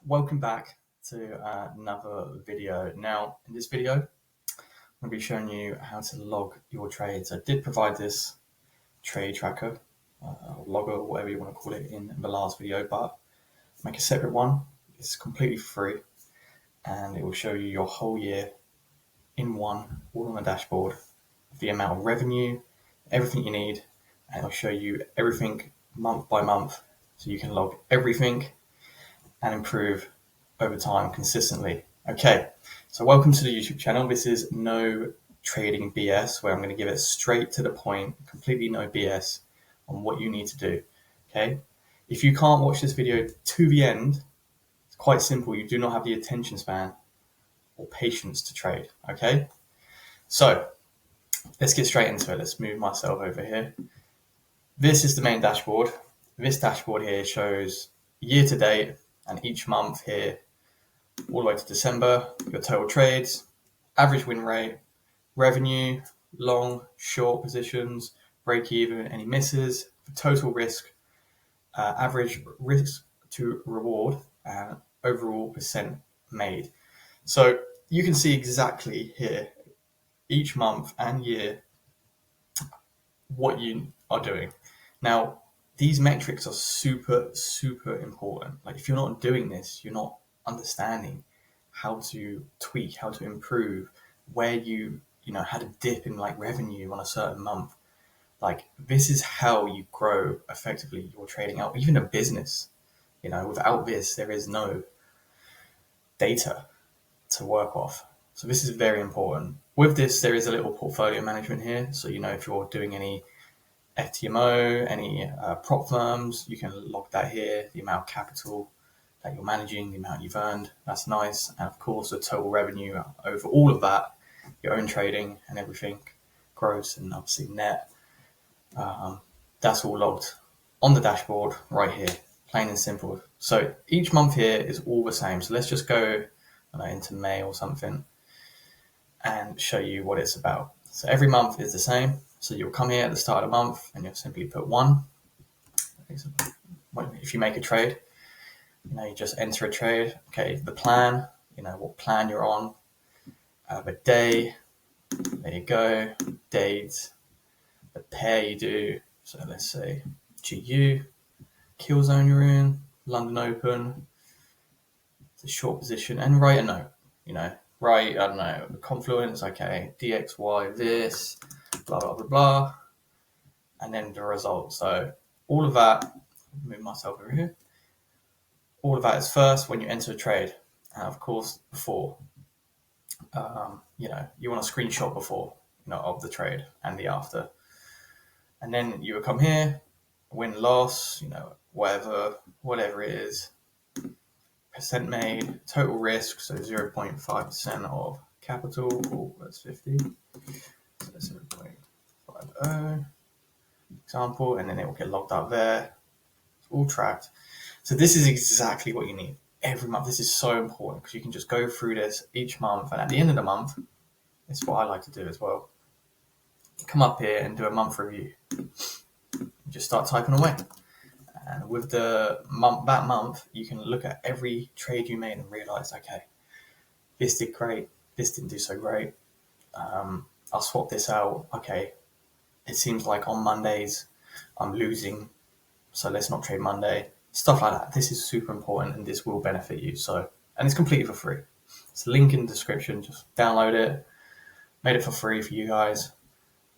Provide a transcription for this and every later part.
Welcome back to another video. Now, in this video, I'm going to be showing you how to log your trades. I did provide this trade tracker, or logger, whatever you want to call it, in the last video, but make a separate one. It's completely free, and it will show you your whole year in one, all on the dashboard, the amount of revenue, everything you need, and it'll show you everything month by month, so you can log everything and improve over time consistently. Okay, so welcome to the YouTube channel. This is no trading BS, where I'm going to give it straight to the point, completely no BS on what you need to do. Okay, if you can't watch this video to the end, it's quite simple. You do not have the attention span or patience to trade. Okay, so let's get straight into it. Let's move myself over here. This is the main dashboard. This dashboard here shows year to date and each month here, all the way to December, your total trades, average win rate, revenue, long, short positions, break even, any misses, total risk, average risk to reward, and overall percent made. So you can see exactly here, each month and year, what you are doing. Now, these metrics are super, super important. Like, if you're not doing this, you're not understanding how to tweak, how to improve, where you had a dip in like revenue on a certain month. Like, this is how you grow effectively your trading out, even a business. Without this, there is no data to work off. So this is very important. With this, there is a little portfolio management here. So, if you're doing any FTMO, any prop firms, you can log that here, the amount of capital that you're managing, the amount you've earned, that's nice. And of course, the total revenue over all of that, your own trading and everything, gross and obviously net, that's all logged on the dashboard right here, plain and simple. So each month here is all the same. So let's just go into May or something and show you what it's about. So every month is the same. So you'll come here at the start of the month and you'll simply put 1. If you make a trade, you just enter a trade. Okay, the plan, what plan you're on, the day, there you go, date, the pair you do. So let's say GU, kill zone you're in, London Open, the short position, and write a note, write, I don't know, confluence, okay, DXY, this, blah, blah, blah, blah, and then the result. So all of that, move myself over here, all of that is first when you enter a trade. And of course, before, you want a screenshot before, of the trade and the after. And then you will come here, win, loss, whatever it is, percent made, total risk, so 0.5% of capital, that's 50, so 0.50 example, and then it will get logged up there. It's all tracked. So this is exactly what you need every month. This is so important because you can just go through this each month, and at the end of the month, it's what I like to do as well. Come up here and do a month review. Just start typing away. And with that month, you can look at every trade you made and realize, okay, this did great, this didn't do so great. I'll swap this out. Okay, it seems like on Mondays I'm losing, so let's not trade Monday. Stuff like that. This is super important and this will benefit you. And it's completely for free. It's a link in the description. Just download it. Made it for free for you guys.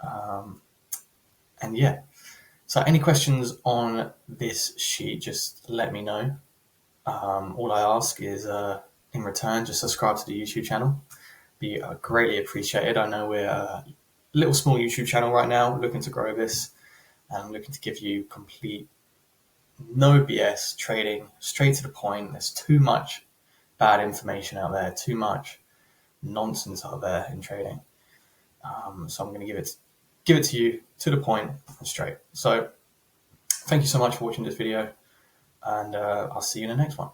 And yeah. So any questions on this sheet, just let me know. All I ask is, in return, just subscribe to the YouTube channel. Be greatly appreciated. I know we're a little small YouTube channel right now, looking to grow this. And I'm looking to give you complete, no BS trading, straight to the point. There's too much bad information out there, too much nonsense out there in trading. So I'm going to give it to you to the point and straight. So thank you so much for watching this video, and I'll see you in the next one.